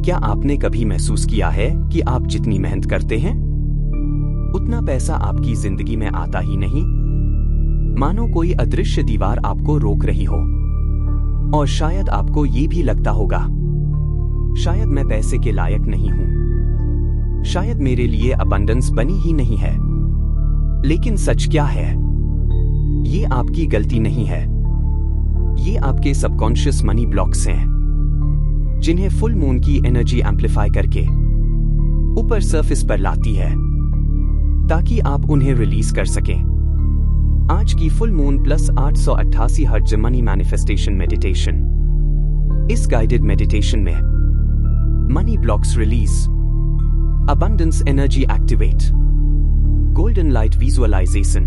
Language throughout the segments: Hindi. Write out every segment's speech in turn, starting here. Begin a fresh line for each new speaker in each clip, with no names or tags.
क्या आपने कभी महसूस किया है कि आप जितनी मेहनत करते हैं उतना पैसा आपकी जिंदगी में आता ही नहीं? मानो कोई अदृश्य दीवार आपको रोक रही हो। और शायद आपको ये भी लगता होगा, शायद मैं पैसे के लायक नहीं हूं, शायद मेरे लिए अबंडेंस बनी ही नहीं है। लेकिन सच क्या है? ये आपकी गलती नहीं है, ये आपके सबकॉन्शियस मनी ब्लॉक्स हैं, जिन्हें फुल मून की एनर्जी एम्प्लीफाई करके ऊपर सरफेस पर लाती है ताकि आप उन्हें रिलीज कर सकें। आज की full moon plus 888 hertz money manifestation meditation. इस गाइडेड मेडिटेशन में money blocks release, abundance energy activate, golden light visualisation,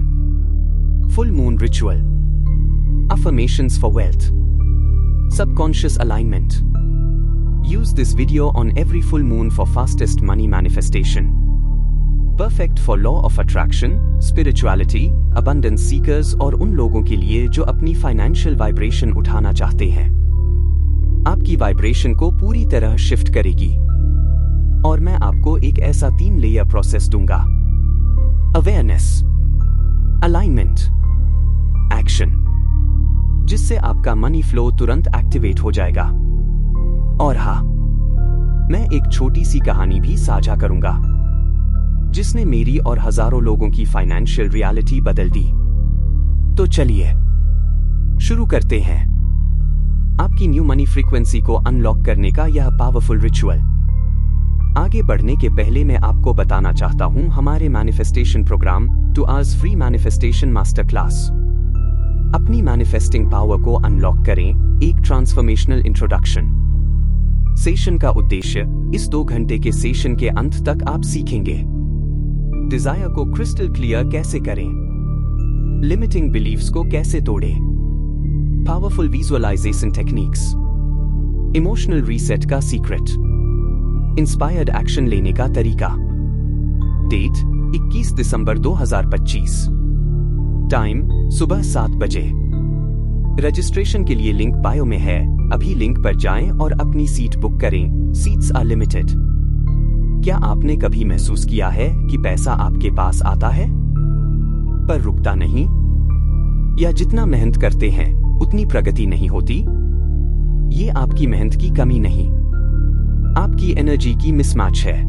full moon ritual, affirmations for wealth, subconscious alignment. Use this video on every full moon for fastest money manifestation. Perfect for law of attraction, spirituality, abundance seekers और उन लोगों के लिए जो अपनी फाइनेंशियल वाइब्रेशन उठाना चाहते हैं। आपकी वाइब्रेशन को पूरी तरह शिफ्ट करेगी और मैं आपको एक ऐसा 3 लेयर प्रोसेस दूंगा: अवेयरनेस, अलाइनमेंट, एक्शन, जिससे आपका मनी फ्लो तुरंत एक्टिवेट हो जाएगा। और हाँ, मैं एक छोटी सी कहानी भी साझा करूंगा जिसने मेरी और हजारों लोगों की फाइनेंशियल रियलिटी बदल दी। तो चलिए शुरू करते हैं आपकी न्यू मनी फ्रीक्वेंसी को अनलॉक करने का यह पावरफुल रिचुअल। आगे बढ़ने के पहले मैं आपको बताना चाहता हूं हमारे manifestation programme 2 hours free manifestation master class. अपनी मैनिफेस्टिंग पावर को अनलॉक करें, एक ट्रांसफॉर्मेशनल इंट्रोडक्शन। सेशन का उद्देश्य: इस 2 घंटे के सेशन के अंत तक आप सीखेंगे डिजायर को क्रिस्टल क्लियर कैसे करें, लिमिटिंग बिलीफ्स को कैसे तोड़ें, powerful visualisation techniques, emotional reset का सीक्रेट, इंस्पायर्ड एक्शन लेने का तरीका। डेट 21 दिसंबर 2025, टाइम सुबह 7 बजे। रजिस्ट्रेशन के लिए लिंक बायो में है, अभी लिंक पर जाएं और अपनी सीट बुक करें। Seats are limited. क्या आपने कभी महसूस किया है कि पैसा आपके पास आता है पर रुकता नहीं, या जितना मेहनत करते हैं उतनी प्रगति नहीं होती? ये आपकी मेहनत की कमी नहीं, आपकी एनर्जी की मिसमैच है।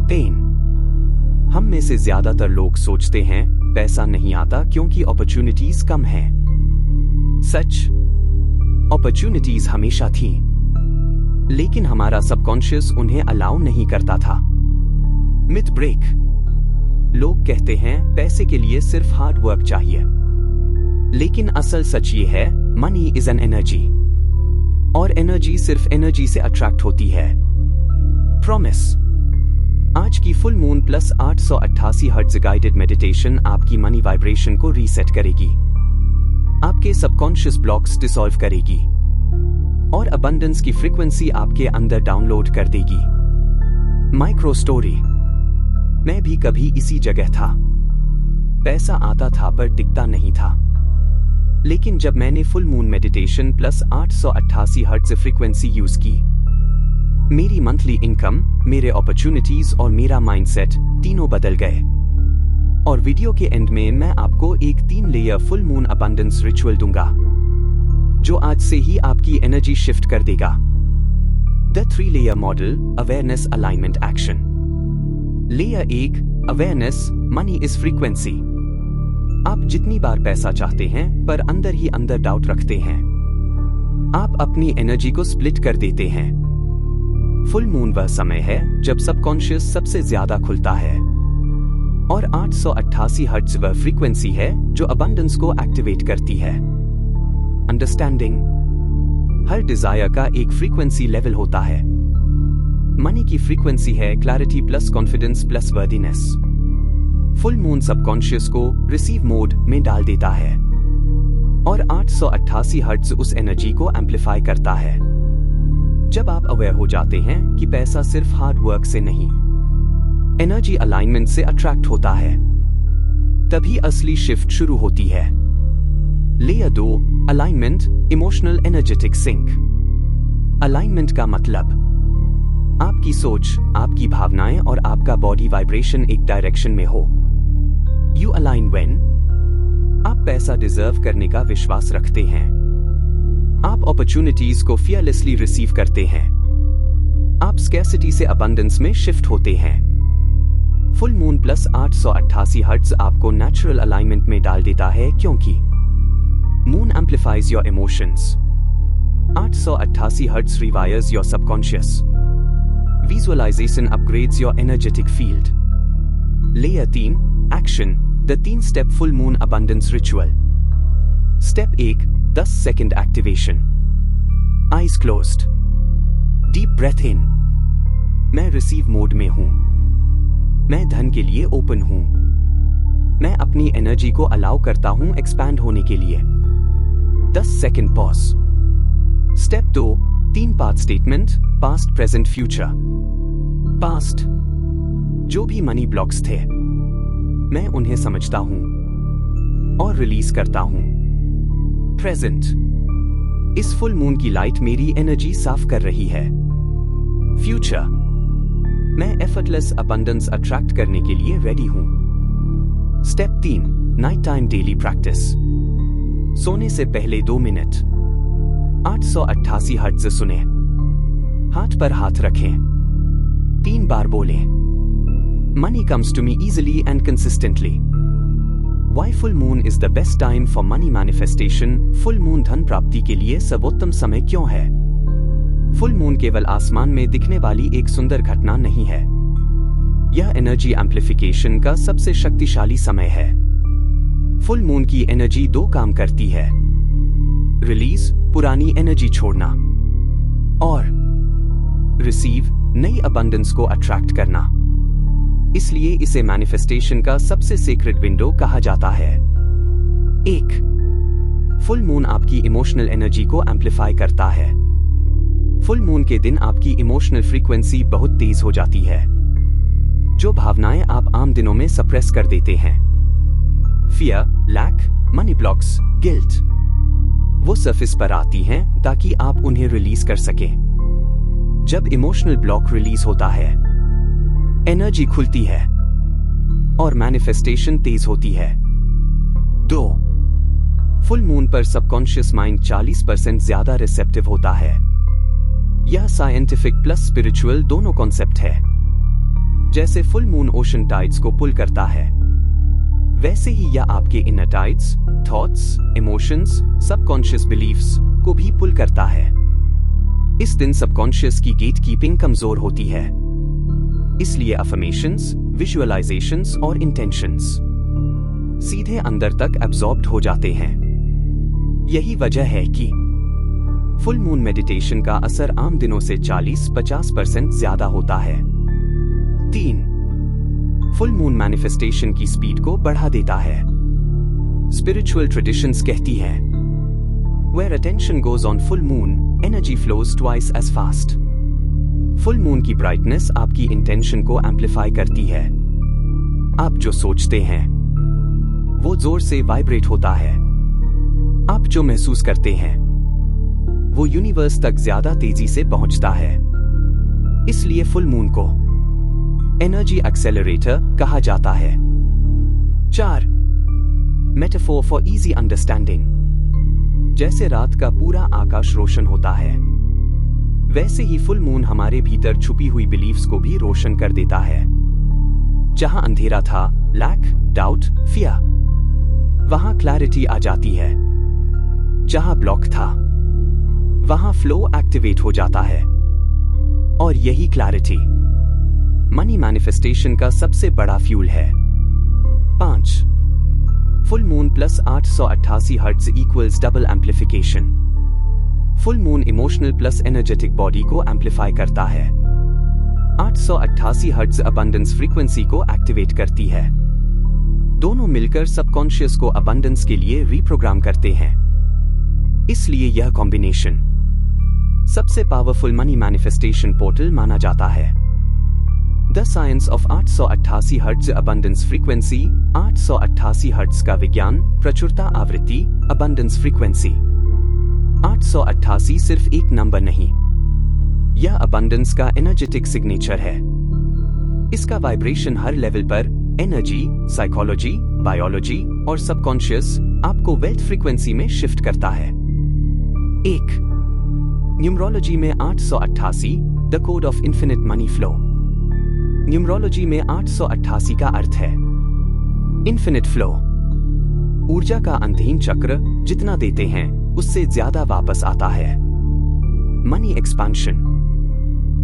पेन। हम में से ज्यादातर लोग सोचते हैं पैसा नहीं आता क्योंकि अपॉर्चुनिटीज कम हैं। सच, अपॉर्चुनिटीज हमेशा थीं, लेकिन हमारा सबकॉन्शियस उन्हें अलाउ नहीं करता था। Myth break. लोग कहते हैं पैसे के लिए सिर्फ हार्ड वर्क चाहिए, लेकिन असल सच ये है, मनी इज एन एनर्जी, और एनर्जी सिर्फ एनर्जी से अट्रैक्ट होती है। प्रॉमिस। आज की full moon plus 888 hertz guided meditation आपकी मनी वाइब्रेशन को रीसेट करेगी, आपके सबकॉन्शियस ब्लॉक्स डिसॉल्व करेगी और अबंडेंस की फ्रीक्वेंसी आपके अंदर डाउनलोड कर देगी। Micro story. मैं भी कभी इसी जगह था। पैसा आता था पर टिकता नहीं था, लेकिन जब मैंने full moon meditation plus 888 hertz frequency use की, मेरी मंथली इनकम, मेरे अपॉर्चुनिटीज और मेरा माइंडसेट तीनों बदल गए। और वीडियो के एंड में मैं आपको एक 3 layer full moon abundance ritual दूंगा जो आज से ही आपकी एनर्जी शिफ्ट कर देगा। The 3 layer model: awareness, alignment, action. Layer 1: awareness, money is frequency. आप जितनी बार पैसा चाहते हैं पर अंदर ही अंदर डाउट रखते हैं, आप अपनी एनर्जी को स्प्लिट कर देते हैं। फुल मून वह समय है जब सबकॉन्शियस सबसे ज्यादा खुलता है, और 888 हर्ट्ज वह फ्रीक्वेंसी है जो अबंडेंस को एक्टिवेट करती है। अंडरस्टैंडिंग। हर डिजायर का एक फ्रीक्वेंसी लेवल होता है। मनी की फ्रीक्वेंसी है clarity plus confidence plus worthiness. Full moon subconscious को रिसीव मोड में डाल देता है और 888 हर्ट्ज उस एनर्जी को एम्प्लीफाई करता है। जब आप अवेयर हो जाते हैं कि पैसा सिर्फ हार्ड वर्क से नहीं, एनर्जी अलाइनमेंट से अट्रैक्ट होता है, तभी असली शिफ्ट शुरू होती है। Layer 2: alignment, emotional energetic sync. Alignment का मतलब आपकी सोच, आपकी भावनाएं और आपका बॉडी वाइब्रेशन एक डायरेक्शन में हो। यू अलाइन व्हेन आप पैसा डिजर्व करने का विश्वास रखते हैं। आप अपॉर्चुनिटीज को फियरलेसली रिसीव करते हैं। आप स्कैर्सिटी से अबंडेंस में शिफ्ट होते हैं। फुल मून प्लस 888 हर्ट्ज आपको नेचुरल अलाइनमेंट में डाल देता है, क्योंकि moon amplifies your emotions. 888 hertz rewires your subconscious. Visualisation upgrades your energetic field. Layer 3 action, the 3 step full moon abundance ritual. Step 1 10 second activation. Eyes closed. Deep breath in. मैं रिसीव मोड में हूं। मैं धन के लिए ओपन हूं। मैं अपनी एनर्जी को अलाउ करता हूं एक्सपैंड होने के लिए। 10 second pause. Step 2 3 part statement, past present future. Past, जो भी मनी ब्लॉक्स थे, मैं उन्हें समझता हूं और रिलीज करता हूं। प्रेजेंट, इस फुल मून की लाइट मेरी एनर्जी साफ कर रही है। फ्यूचर, मैं एफर्टलेस अबंडेंस अट्रैक्ट करने के लिए रेडी हूं। Step 3 night time daily practice. सोने से पहले 2 मिनट 888 हर्ट्ज सुने। हाथ पर हाथ रखें। 3 बार बोलें, money comes to me easily and consistently. Why full moon is the best time for money manifestation? Full moon धन प्राप्ति के लिए सर्वोत्तम समय क्यों है? फुल मून केवल आसमान में दिखने वाली एक सुंदर घटना नहीं है। यह एनर्जी एम्प्लीफिकेशन का सबसे शक्तिशाली समय है। फुल मून की एनर्जी 2 काम करती है। रिलीज, पुरानी एनर्जी छोड़ना, और रिसीव, नई अबंडेंस को अट्रैक्ट करना। इसलिए इसे मैनिफेस्टेशन का सबसे सीक्रेट विंडो कहा जाता है। 1 फुल मून आपकी इमोशनल एनर्जी को एम्प्लीफाई करता है। फुल मून के दिन आपकी इमोशनल फ्रीक्वेंसी बहुत तेज हो जाती है। जो भावनाएं आप आम दिनों में सप्रेस कर देते हैं, fear, lack, money blocks, guilt, वो सरफेस पर आती हैं ताकि आप उन्हें रिलीज कर सकें। जब इमोशनल ब्लॉक रिलीज होता है, एनर्जी खुलती है और मैनिफेस्टेशन तेज होती है। 2 फुल मून पर सबकॉन्शियस माइंड 40% ज्यादा रिसेप्टिव होता है। यह साइंटिफिक प्लस स्पिरिचुअल दोनों कॉन्सेप्ट है। जैसे फुल मून ओशन टाइड्स को पुल करता है, वैसे ही यह आपके inner tides, thoughts, emotions, subconscious beliefs को भी पुल करता है। इस दिन सबकॉन्शियस की गेट कीपिंग कमजोर होती है। इसलिए अफर्मेशंस, विजुअलाइजेशंस और इंटेंशंस सीधे अंदर तक एब्जॉर्ब्ड हो जाते हैं। यही वजह है कि फुल मून मेडिटेशन का असर आम दिनों से 40-50% ज्यादा होता है। 3 फुल मून मैनिफेस्टेशन की स्पीड को बढ़ा देता है। स्पिरिचुअल ट्रेडिशंस कहती हैं, Where attention goes on full moon, energy flows twice as fast. Full moon की ब्राइटनेस आपकी इंटेंशन को एम्प्लीफाई करती है। आप जो सोचते हैं वो जोर से वाइब्रेट होता है। आप जो महसूस करते हैं वो यूनिवर्स तक ज्यादा तेजी से पहुंचता है। इसलिए फुल मून को एनर्जी एक्सेलरेटर कहा जाता है। 4 मेटाफोर फॉर इजी अंडरस्टैंडिंग। जैसे रात का पूरा आकाश रोशन होता है, वैसे ही फुल मून हमारे भीतर छुपी हुई बिलीफ्स को भी रोशन कर देता है। जहां अंधेरा था, लैक, डाउट, फियर, वहां क्लैरिटी आ जाती है। जहां ब्लॉक था, वहां फ्लो एक्टिवेट हो जाता है। और यही क्लैरिटी मनी मैनिफेस्टेशन का सबसे बड़ा फ्यूल है। 5 full moon plus 888 hertz equals double amplification. Full moon emotional plus energetic body को एम्प्लीफाई करता है। 888 हर्ट्ज अबंडेंस फ्रीक्वेंसी को एक्टिवेट करती है। दोनों मिलकर सबकॉन्शियस को अबंडेंस के लिए रीप्रोग्राम करते हैं। इसलिए यह कॉम्बिनेशन सबसे पावरफुल मनी मैनिफेस्टेशन पोर्टल माना जाता है। The science of 888 hertz abundance frequency. 888 hertz का विज्ञान, प्रचुरता आवृत्ति, अबंडेंस फ्रीक्वेंसी। 888 सिर्फ एक नंबर नहीं, यह अबंडेंस का एनर्जेटिक सिग्नेचर है। इसका वाइब्रेशन हर लेवल पर एनर्जी, साइकोलॉजी, बायोलॉजी और सबकॉन्शियस आपको वेल्थ फ्रीक्वेंसी में शिफ्ट करता है। 1. न्यूमरोलॉजी में 888 the code of infinite money flow. Numerology में 888 का अर्थ है इन्फिनिट फ्लो, ऊर्जा का अंतहीन चक्र। जितना देते हैं उससे ज्यादा वापस आता है। मनी एक्सपेंशन,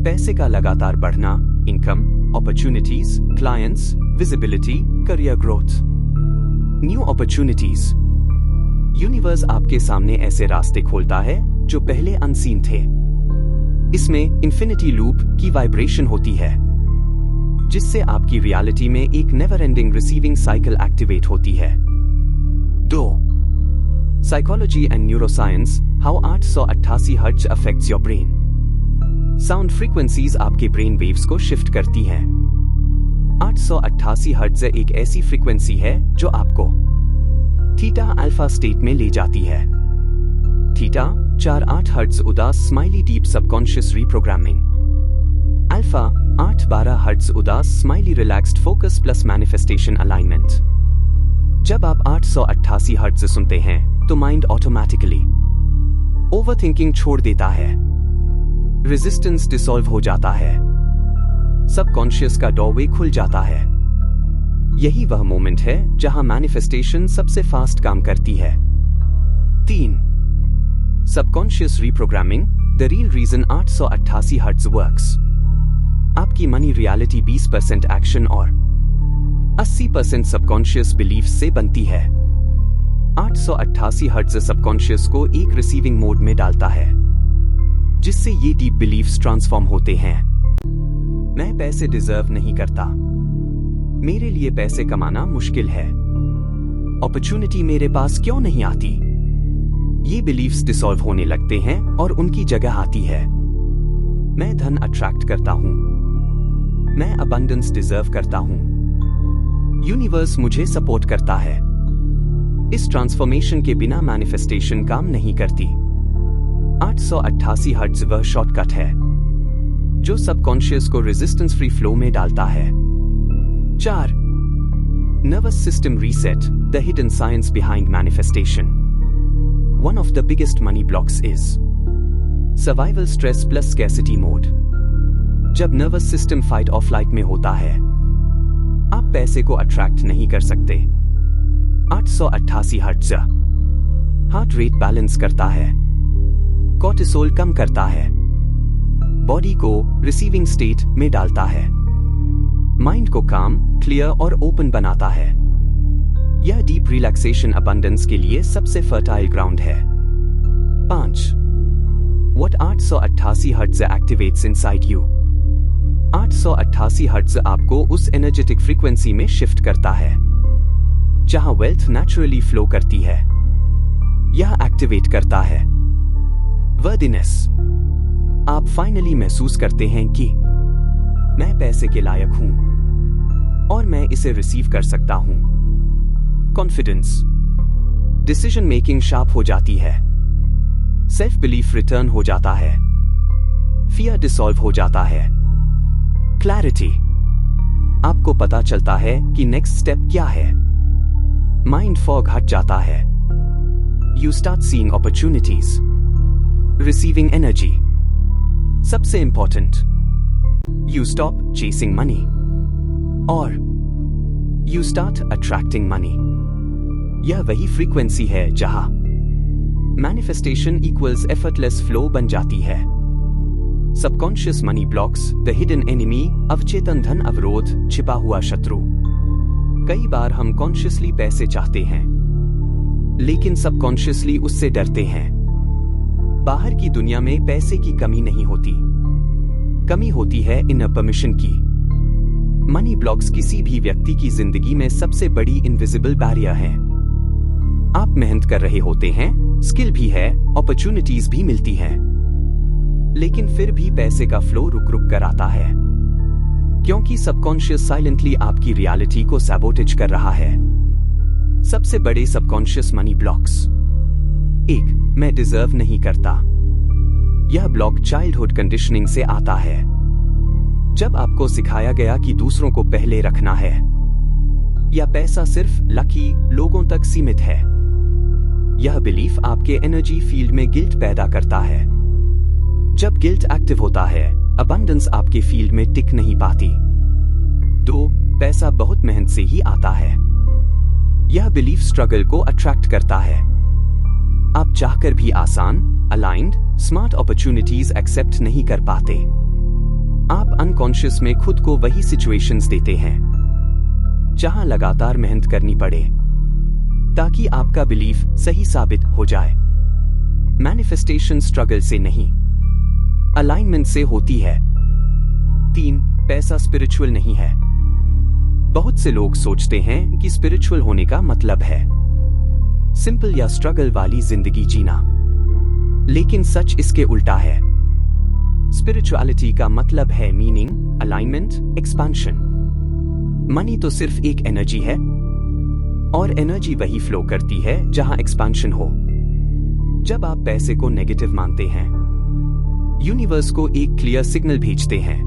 पैसे का लगातार बढ़ना, income, opportunities, clients, visibility, career growth. New opportunities, universe आपके सामने ऐसे रास्ते खोलता है जो पहले अनसीन थे। इसमें इन्फिनिटी लूप की वाइब्रेशन होती है, जिससे आपकी रियलिटी में एक never ending receiving cycle activate होती है। 2. Psychology and neuroscience, how 888 hertz affects your brain. Sound frequencies आपके ब्रेन वेव्स को शिफ्ट करती हैं। 888 हर्ट्ज एक ऐसी फ्रीक्वेंसी है जो आपको थीटा अल्फा स्टेट में ले जाती है। थीटा 4-8 हर्ट्ज उदास smiley deep subconscious reprogramming. Alpha 8-12 hertz उदास smiley relaxed focus plus manifestation alignment. जब आप 888 हर्ट्ज सुनते हैं तो माइंड ऑटोमेटिकली ओवरथिंकिंग छोड़ देता है, रेजिस्टेंस डिसॉल्व हो जाता है, सबकॉन्शियस का डोरवे खुल जाता है। यही वह मोमेंट है जहां मैनिफेस्टेशन सबसे फास्ट काम करती है। 3. Subconscious reprogramming, the real reason 888 hertz works. आपकी मनी रियलिटी 20% एक्शन और 80% सबकॉन्शियस बिलीफ से बनती है। 888 हर्ट्ज सबकॉन्शियस को एक रिसीविंग मोड में डालता है, जिससे ये डीप बिलीफ्स ट्रांसफॉर्म होते हैं। मैं पैसे डिजर्व नहीं करता, मेरे लिए पैसे कमाना मुश्किल है, अपॉर्चुनिटी मेरे पास क्यों नहीं आती। ये बिलीफ्स डिसॉल्व होने लगते हैं और उनकी जगह आती है मैं धन अट्रैक्ट करता हूं, मैं अबंडेंस डिजर्व करता हूं, यूनिवर्स मुझे सपोर्ट करता है। इस ट्रांसफॉर्मेशन के बिना मैनिफेस्टेशन काम नहीं करती। 888 हर्ट्ज वह शॉर्टकट है जो सबकॉन्शियस को रेजिस्टेंस फ्री फ्लो में डालता है। 4. Nervous system reset, the hidden science behind manifestation. One of the biggest money blocks is survival stress plus scarcity mode. जब नर्वस सिस्टम फाइट और फ्लाइट में होता है, आप पैसे को अट्रैक्ट नहीं कर सकते। 888 हर्ट्ज हार्ट रेट बैलेंस करता है, कॉर्टिसोल कम करता है, बॉडी को रिसीविंग स्टेट में डालता है, माइंड को काम, क्लियर और ओपन बनाता है। यह डीप रिलैक्सेशन अबंडेंस के लिए सबसे फर्टाइल ग्राउंड है। 5. What 888 hertz activates inside you. 888 hertz आपको उस एनर्जेटिक फ्रीक्वेंसी में शिफ्ट करता है जहां वेल्थ नेचुरली फ्लो करती है। यह एक्टिवेट करता है वर्दिनेस। आप फाइनली महसूस करते हैं कि मैं पैसे के लायक हूं और मैं इसे रिसीव कर सकता हूं। कॉन्फिडेंस, डिसीजन मेकिंग शार्प हो जाती है, सेल्फ बिलीफ रिटर्न हो जाता है, फियर डिसॉल्व हो जाता है। क्लैरिटी, आपको पता चलता है कि नेक्स्ट स्टेप क्या है, माइंड फॉग हट जाता है, you start seeing opportunities, receiving energy. सबसे important, you stop chasing money और you start attracting money। यह वही फ्रीक्वेंसी है जहां मैनिफेस्टेशन इक्वल्स एफर्टलेस फ्लो बन जाती है। Subconscious money blocks, the hidden enemy, अवचेतन धन अवरोध, छिपा हुआ शत्रु। कई बार हम कॉन्शियसली पैसे चाहते हैं, लेकिन सबकॉन्शियसली उससे डरते हैं। बाहर की दुनिया में पैसे की कमी नहीं होती, कमी होती है इनर परमिशन की। मनी ब्लॉक्स किसी भी व्यक्ति की जिंदगी में सबसे बड़ी इनविजिबल बैरियर है। आप मेहनत कर रहे होते हैं, स्किल भी है, अपॉर्चुनिटीज भी मिलती हैं, लेकिन फिर भी पैसे का फ्लो रुक रुक कर आता है, क्योंकि सबकॉन्शियस साइलेंटली आपकी रियलिटी को सैबोटेज कर रहा है। सबसे बड़े सबकॉन्शियस मनी ब्लॉक्स। 1. मैं डिजर्व नहीं करता। यह ब्लॉक चाइल्डहुड कंडीशनिंग से आता है, जब आपको सिखाया गया कि दूसरों को पहले रखना है या पैसा सिर्फ लकी लोगों तक सीमित है। यह बिलीफ आपके एनर्जी फील्ड में गिल्ट पैदा करता है। जब गिल्ट एक्टिव होता है, अबंडेंस आपके फील्ड में टिक नहीं पाती। 2. पैसा बहुत मेहनत से ही आता है। यह बिलीफ स्ट्रगल को अट्रैक्ट करता है। आप चाहकर भी आसान, अलाइंड, स्मार्ट अपॉर्चुनिटीज एक्सेप्ट नहीं कर पाते। आप अनकॉन्शियस में खुद को वही सिचुएशंस देते हैं जहां लगातार मेहनत करनी पड़े ताकि आपका बिलीफ सही साबित हो जाए। मैनिफेस्टेशन स्ट्रगल से नहीं, अलाइनमेंट से होती है। 3. पैसा स्पिरिचुअल नहीं है। बहुत से लोग सोचते हैं कि स्पिरिचुअल होने का मतलब है सिंपल या स्ट्रगल वाली जिंदगी जीना, लेकिन सच इसके उल्टा है। स्पिरिचुअलिटी का मतलब है मीनिंग, अलाइनमेंट, एक्सपेंशन। मनी तो सिर्फ एक एनर्जी है, और एनर्जी वही फ्लो करती है जहां एक्सपेंशन हो। जब आप पैसे को नेगेटिव मानते हैं, यूनिवर्स को एक क्लियर सिग्नल भेजते हैं,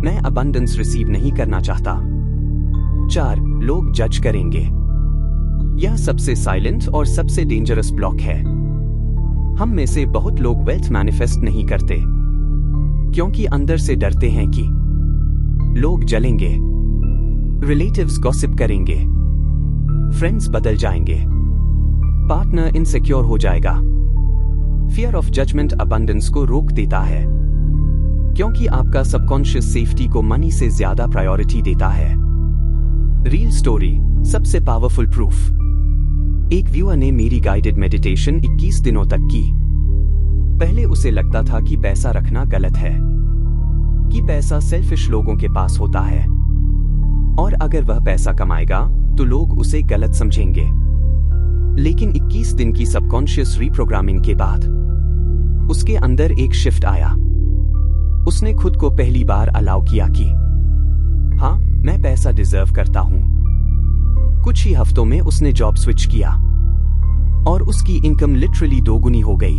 मैं अबंडेंस रिसीव नहीं करना चाहता। 4. लोग जज करेंगे। यह सबसे साइलेंट और सबसे डेंजरस ब्लॉक है। हम में से बहुत लोग वेल्थ मैनिफेस्ट नहीं करते क्योंकि अंदर से डरते हैं कि लोग जलेंगे, रिलेटिव्स गॉसिप करेंगे, फ्रेंड्स बदल जाएंगे, पार्टनर इनसिक्योर हो जाएगा। फियर ऑफ जजमेंट अबंडेंस को रोक देता है क्योंकि आपका सबकॉन्शियस सेफ्टी को मनी से ज्यादा प्रायोरिटी देता है। रियल स्टोरी, सबसे पावरफुल प्रूफ। एक व्यूअर ने मेरी गाइडेड मेडिटेशन 21 दिनों तक की। पहले उसे लगता था कि पैसा रखना गलत है, कि पैसा सेल्फिश लोगों के पास होता है और अगर वह पैसा कमाएगा तो लोग उसे गलत समझेंगे। लेकिन 21 दिन की सबकॉन्शियस रीप्रोग्रामिंग के बाद उसके अंदर एक शिफ्ट आया। उसने खुद को पहली बार अलाउ किया कि हाँ, मैं पैसा डिजर्व करता हूं। कुछ ही हफ्तों में उसने जॉब स्विच किया और उसकी इनकम लिटरली 2 गुनी हो गई।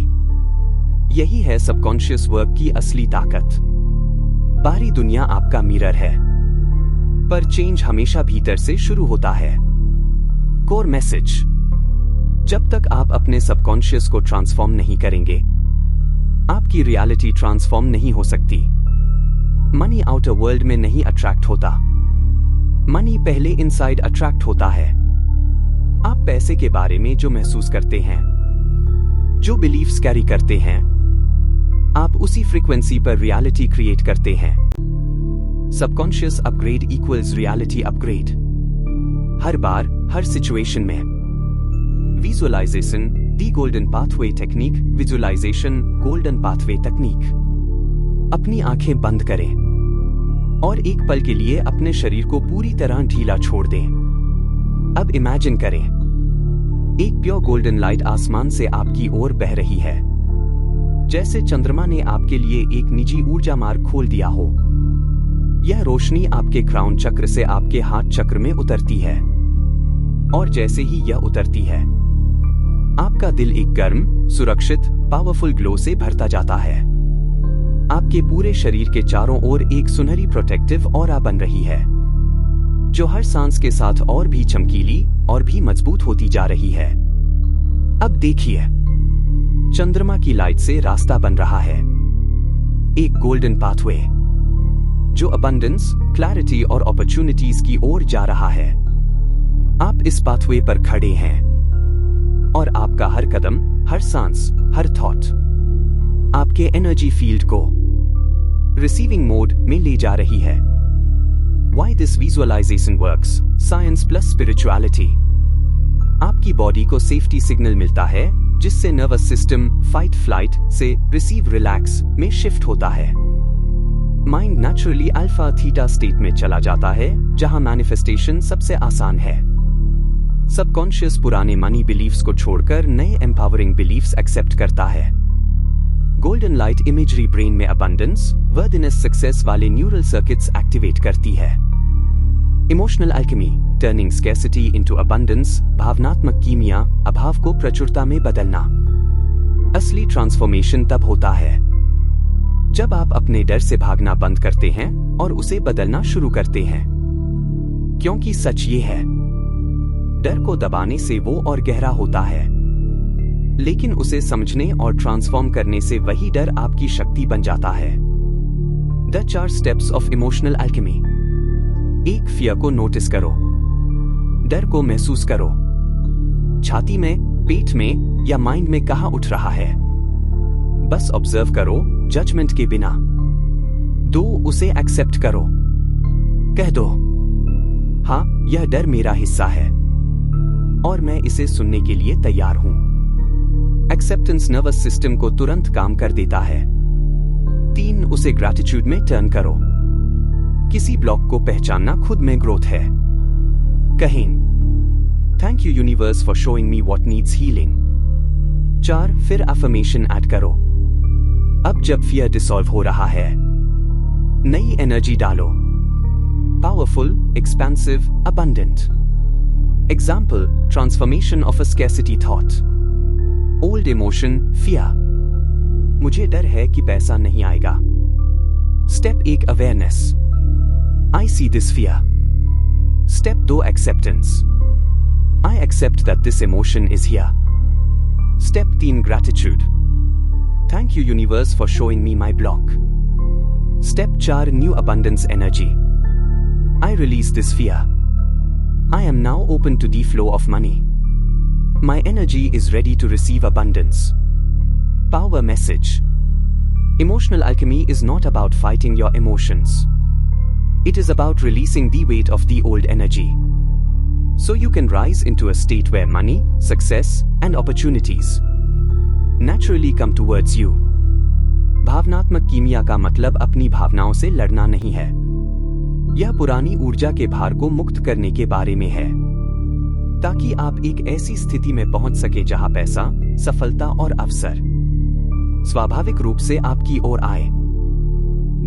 यही है सबकॉन्शियस वर्क की असली ताकत। बाहरी दुनिया आपका मिरर है, पर चेंज हमेशा भीतर से शुरू होता है। कोर मैसेज, जब तक आप अपने सबकॉन्शियस को ट्रांसफॉर्म नहीं करेंगे, आपकी रियलिटी ट्रांसफॉर्म नहीं हो सकती। मनी आउटर वर्ल्ड में नहीं अट्रैक्ट होता, मनी पहले इनसाइड अट्रैक्ट होता है। आप पैसे के बारे में जो महसूस करते हैं, जो बिलीफ्स कैरी करते हैं, आप उसी फ्रीक्वेंसी पर रियलिटी क्रिएट करते हैं। Subconscious upgrade equals reality upgrade. हर बार, हर सिचुएशन में। Visualisation, the golden pathway technique. Visualisation golden pathway technique. अपनी आंखें बंद करें और एक पल के लिए अपने शरीर को पूरी तरह ढीला छोड़ दें। अब इमेजिन करें, एक प्योर गोल्डन लाइट आसमान से आपकी ओर बह रही है, जैसे चंद्रमा ने आपके लिए एक निजी ऊर्जा मार्ग खोल दिया हो। यह रोशनी आपके क्राउन चक्र से आपके हार्ट चक्र में उतरती है, और जैसे ही यह उतरती है, आपका दिल एक गर्म, सुरक्षित, पावरफुल ग्लो से भरता जाता है। आपके पूरे शरीर के चारों ओर एक सुनहरी प्रोटेक्टिव ऑरा बन रही है, जो हर सांस के साथ और भी चमकीली और भी मजबूत होती जा रही है। अब देखिए, चंद्रमा की लाइट से रास्ता बन रहा है, एक गोल्डन पाथवे जो अबंडेंस, क्लैरिटी और अपॉर्चुनिटीज की ओर जा रहा है। आप इस पाथवे पर खड़े हैं और आपका हर कदम, हर सांस, हर थॉट आपके एनर्जी फील्ड को रिसीविंग मोड में ले जा रही है। Why this visualization works? Science plus spirituality। आपकी बॉडी को सेफ्टी सिग्नल मिलता है, जिससे नर्वस सिस्टम फाइट फ्लाइट से रिसीव रिलैक्स में शिफ्ट होता है। Mind naturally alpha theta state में चला जाता है, जहां मैनिफेस्टेशन सबसे आसान है। सबकॉन्शियस पुराने मनी बिलीफ्स को छोड़कर नए एम्पावरिंग बिलीफ्स एक्सेप्ट करता है। गोल्डन लाइट इमेजरी ब्रेन में अबंडेंस, वर्दिनेस, सक्सेस वाले न्यूरल सर्किट्स एक्टिवेट करती है। Emotional Alchemy, turning scarcity into abundance, भावनात्मक कीमिया, अभाव को प्रचुरता में बदलना। असली ट्रांसफॉर्मेशन तब होता है जब आप अपने डर से भागना बंद करते हैं और उसे बदलना शुरू करते हैं। क्योंकि सच ये है, डर को दबाने से वो और गहरा होता है, लेकिन उसे समझने और ट्रांसफॉर्म करने से वही डर आपकी शक्ति बन जाता है। The 4 steps of emotional Alchemy. 1. Fear को नोटिस करो। डर को महसूस करो। छाती में, पेट में या माइंड में कहाँ उठ रहा है। बस ऑब्जर्व करो, जजमेंट के बिना। 2. उसे एक्सेप्ट करो। कह दो, हाँ, यह डर मेरा हिस्सा है और मैं इसे सुनने के लिए तैयार हूं। एक्सेप्टेंस नर्वस सिस्टम को तुरंत काम कर देता है। 3. उसे ग्रैटिट्यूड में टर्न करो। किसी ब्लॉक को पहचानना खुद में ग्रोथ है। कहें, thank you universe for showing me what needs healing. 4. फिर अफर्मेशन ऐड करो। अब जब फियर डिसॉल्व हो रहा है, नई एनर्जी डालो। Powerful, expensive, abundant. Example, transformation of a scarcity thought. Old emotion, fear. मुझे डर है कि पैसा नहीं आएगा। Step 1, awareness. I see this fear. Step 2, acceptance. I accept that this emotion is here. Step 3, gratitude. Thank you universe for showing me my block. Step 4, new abundance energy. I release this fear. I am now open to the flow of money. My energy is ready to receive abundance. Power message. Emotional alchemy is not about fighting your emotions. It is about releasing the weight of the old energy, so you can rise into a state where money, success, and opportunities naturally come towards you. भावनात्मक कीमिया का मतलब अपनी भावनाओं से लड़ना नहीं है। यह पुरानी ऊर्जा के भार को मुक्त करने के बारे में है, ताकि आप एक ऐसी स्थिति में पहुंच सके जहां पैसा, सफलता और अवसर स्वाभाविक रूप से आपकी ओर आए।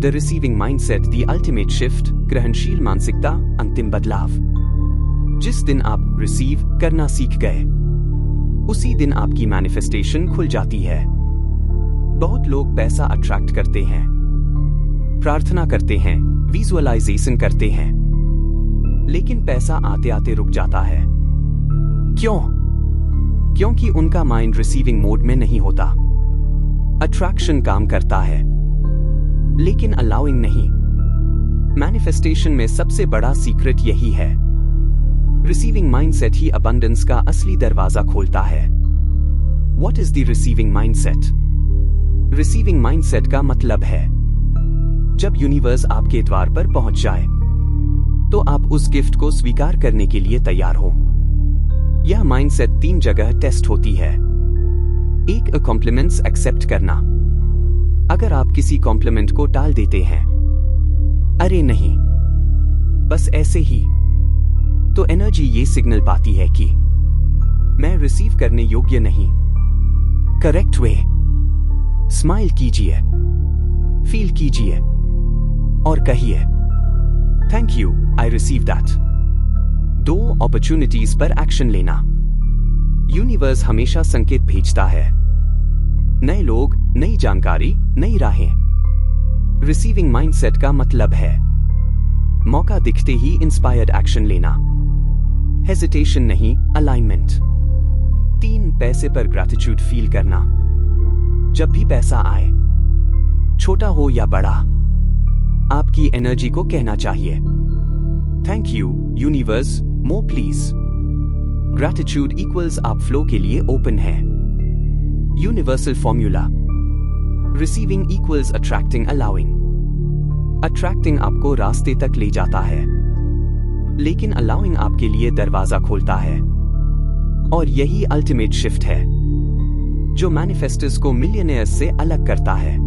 The receiving mindset, the ultimate shift. ग्रहणशील मानसिकता, अंतिम बदलाव। जिस दिन आप रिसीव करना सीख गए, उसी दिन आपकी मैनिफेस्टेशन खुल जाती है। बहुत लोग पैसा अट्रैक्ट करते हैं, प्रार्थना करते हैं, विजुअलाइजेशन करते हैं, लेकिन पैसा आते आते रुक जाता है। क्यों? क्योंकि उनका माइंड रिसीविंग मोड में नहीं होता। अट्रैक्शन काम करता है, लेकिन अलाउइंग नहीं। मैनिफेस्टेशन में सबसे बड़ा सीक्रेट यही है। रिसीविंग माइंडसेट ही अबंडेंस का असली दरवाजा खोलता है। What is the receiving mindset? Receiving mindset का मतलब है, जब यूनिवर्स आपके द्वार पर पहुंच जाए, तो आप उस गिफ्ट को स्वीकार करने के लिए तैयार हो। यह माइंडसेट 3 जगह टेस्ट होती है। 1, कॉम्प्लीमेंट्स एक्सेप्ट करना। अगर आप किसी कॉम्प्लीमेंट को टाल देते हैं, अरे नहीं, बस ऐसे ही, तो एनर्जी ये सिग्नल पाती है कि मैं रिसीव करने योग्य नहीं। Correct way. स्माइल कीजिए, फील कीजिए और कहिए, thank you, I receive that. 2, opportunities पर एक्शन लेना। यूनिवर्स हमेशा संकेत भेजता है। नए लोग, नई जानकारी, नई राहें। रिसीविंग माइंडसेट का मतलब है मौका दिखते ही इंस्पायर्ड एक्शन लेना। हेजिटेशन नहीं, अलाइनमेंट। 3, पैसे पर ग्रैटिट्यूड फील करना। जब भी पैसा आए, छोटा हो या बड़ा, आपकी एनर्जी को कहना चाहिए, thank you universe, more please. Gratitude equals आप फ्लो के लिए ओपन है। Universal formula. Receiving equals attracting, allowing. Attracting आपको रास्ते तक ले जाता है, लेकिन अलाउइंग आपके लिए दरवाजा खोलता है। और यही अल्टीमेट शिफ्ट है जो मैनिफेस्टर्स को मिलियनेयर्स से अलग करता है।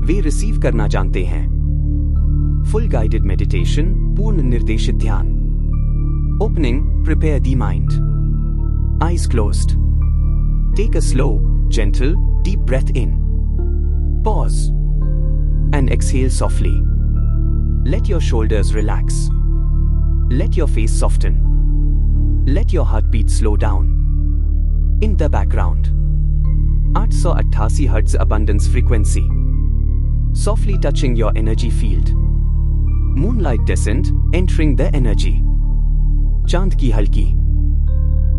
वे रिसीव करना जानते हैं। फुल गाइडेड मेडिटेशन, पूर्ण निर्देशित ध्यान। Opening, prepare the mind. Eyes closed. Take a slow, gentle, deep breath in. Pause and exhale softly. Let your shoulders relax. Let your face soften. Let your heartbeat slow down. In the background, 888 hertz abundance frequency. Softly touching your energy field. Moonlight descent, entering the energy. चांद की हल्की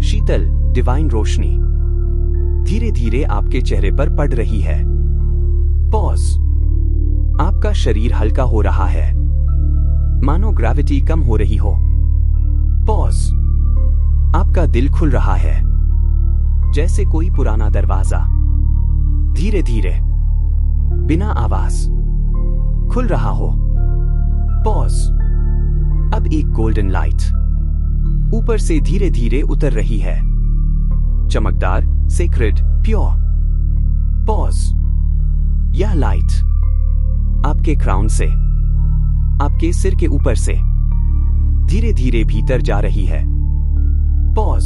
शीतल डिवाइन रोशनी धीरे धीरे आपके चेहरे पर पड़ रही है. पॉज. आपका शरीर हल्का हो रहा है, मानो ग्रेविटी कम हो रही हो. पॉज. आपका दिल खुल रहा है, जैसे कोई पुराना दरवाजा धीरे धीरे बिना आवाज खुल रहा हो. पॉज. अब एक गोल्डन लाइट ऊपर से धीरे धीरे उतर रही है, चमकदार, सेक्रेड, प्योर. पॉज. यह लाइट आपके क्राउन से, आपके सिर के ऊपर से धीरे धीरे भीतर जा रही है. पॉज.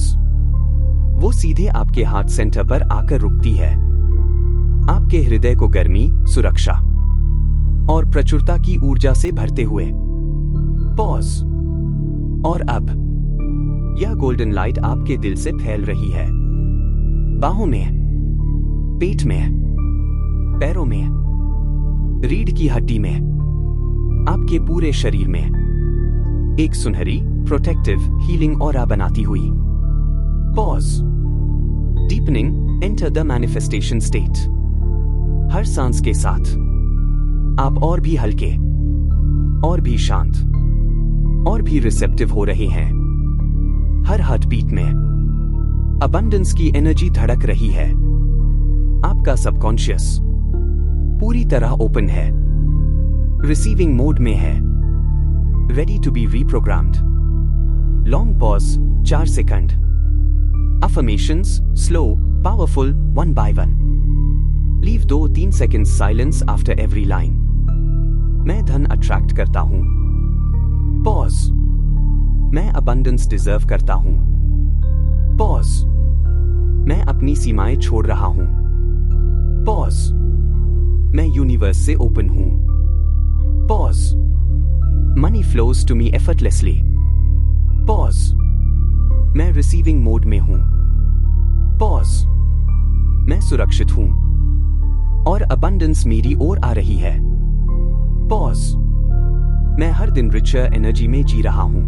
वो सीधे आपके हार्ट सेंटर पर आकर रुकती है, आपके हृदय को गर्मी, सुरक्षा और प्रचुरता की ऊर्जा से भरते हुए. पॉज. और अब यह गोल्डन लाइट आपके दिल से फैल रही है, बाहों में, पेट में, पैरों में, रीढ़ की हड्डी में, आपके पूरे शरीर में एक सुनहरी, प्रोटेक्टिव, हीलिंग ऑरा बनाती हुई. Pause. Deepening, enter the manifestation state. हर सांस के साथ आप और भी हल्के, और भी शांत, और भी रिसेप्टिव हो रहे हैं. हर हार्ट बीट में अबंडेंस की एनर्जी धड़क रही है. आपका सबकॉन्शियस पूरी तरह ओपन है, रिसीविंग मोड में है, ready to be reprogrammed. Long pause, 4 second. Affirmations, slow, powerful, 1 by 1. Leave 2-3 seconds silence after every line. मैं धन अट्रैक्ट करता हूं. पॉज. मैं अबंडेंस डिजर्व करता हूं. पॉज. मैं अपनी सीमाएं छोड़ रहा हूं. पॉज. मैं यूनिवर्स से ओपन हूं. Pause. Money flows to me effortlessly. Pause. मैं रिसीविंग मोड में हूं. पॉज. मैं सुरक्षित हूं और अबंडेंस मेरी ओर आ रही है. पॉज. मैं हर दिन रिचर एनर्जी में जी रहा हूं.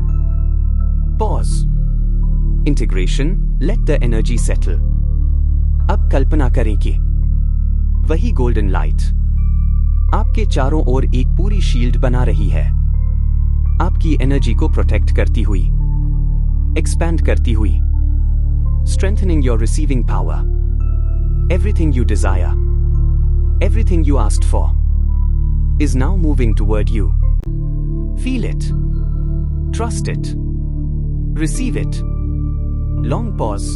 Pause. Integration, let the energy settle. अब कल्पना करें कि वही गोल्डन लाइट आपके चारों ओर एक पूरी शील्ड बना रही है, आपकी एनर्जी को प्रोटेक्ट करती हुई, एक्सपैंड करती हुई, strengthening your receiving power. Everything you desire, everything you asked for is now moving toward you. Feel it. Trust it. Receive it. Long pause.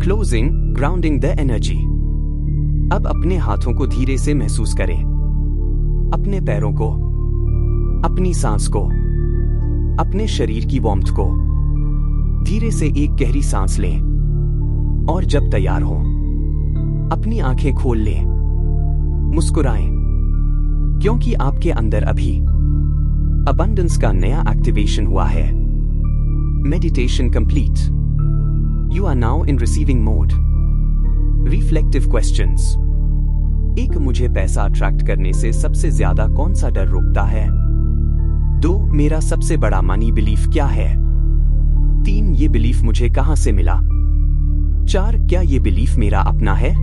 Closing, grounding the energy. अब अपने हाथों को धीरे से महसूस करें, अपने पैरों को, अपनी सांस को, अपने शरीर की वार्मथ को. धीरे से एक गहरी सांस लें और जब तैयार हो अपनी आंखें खोल लें. मुस्कुराएं, क्योंकि आपके अंदर अभी अबंडेंस का नया एक्टिवेशन हुआ है. Meditation complete. You are now in receiving mode. Reflective questions. 1. मुझे पैसा अट्रैक्ट करने से सबसे ज्यादा कौन सा डर रोकता है? 2. मेरा सबसे बड़ा मनी बिलीफ क्या है? 3. ये बिलीफ मुझे कहां से मिला? 4. क्या ये बिलीफ मेरा अपना है?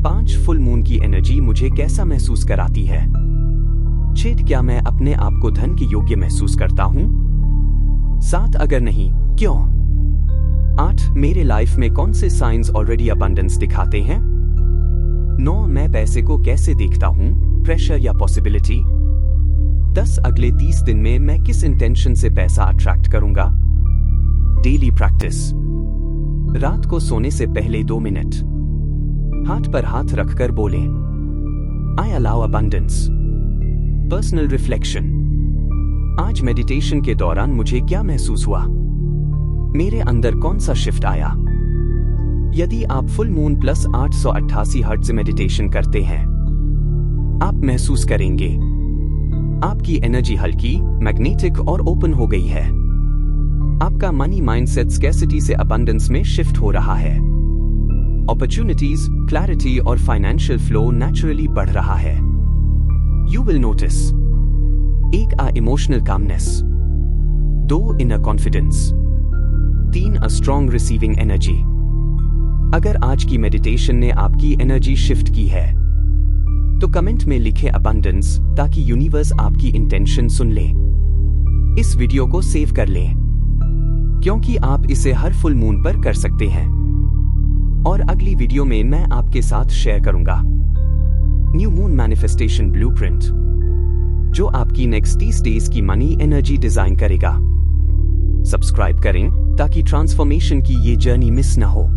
5. फुल मून की एनर्जी मुझे कैसा महसूस कराती है? 6. क्या मैं अपने आप को धन के योग्य महसूस करता हूं? 7. अगर नहीं, क्यों? 8. मेरे लाइफ में कौन से साइंस ऑलरेडी अबंडेंस दिखाते हैं? 9. मैं पैसे को कैसे देखता हूं, प्रेशर या पॉसिबिलिटी? 10. अगले 30 दिन में मैं किस इंटेंशन से पैसा अट्रैक्ट करूंगा? Daily practice. रात को सोने से पहले 2 मिनट हाथ पर हाथ रखकर बोलें, आई अलाउ अबंडेंस. Personal reflection. आज मेडिटेशन के दौरान मुझे क्या महसूस हुआ? मेरे अंदर कौन सा शिफ्ट आया? यदि आप full moon plus 888 hertz meditation करते हैं, आप महसूस करेंगे आपकी एनर्जी हल्की, मैग्नेटिक और ओपन हो गई है. आपका मनी माइंडसेट स्कैर्सिटी से अबंडेंस में शिफ्ट हो रहा है अपॉर्चुनिटीज, क्लैरिटी और फाइनेंशियल फ्लो नेचुरली बढ़ रहा है। You will notice 1 emotional calmness, 2 inner confidence, 3 strong receiving energy. अगर आज की मेडिटेशन ने आपकी एनर्जी शिफ्ट की है तो कमेंट में लिखे अबंडेंस ताकि यूनिवर्स आपकी इंटेंशन सुन ले। इस वीडियो को सेव कर लें क्योंकि आप इसे हर फुल मून पर कर सकते हैं और अगली वीडियो में मैं आपके साथ शेयर करूंगा न्यू मून मैनिफेस्टेशन ब्लूप्रिंट जो आपकी नेक्स्ट 30 डेज की मनी एनर्जी डिजाइन करेगा। सब्सक्राइब करें ताकि ट्रांसफॉर्मेशन की ये जर्नी मिस न हो।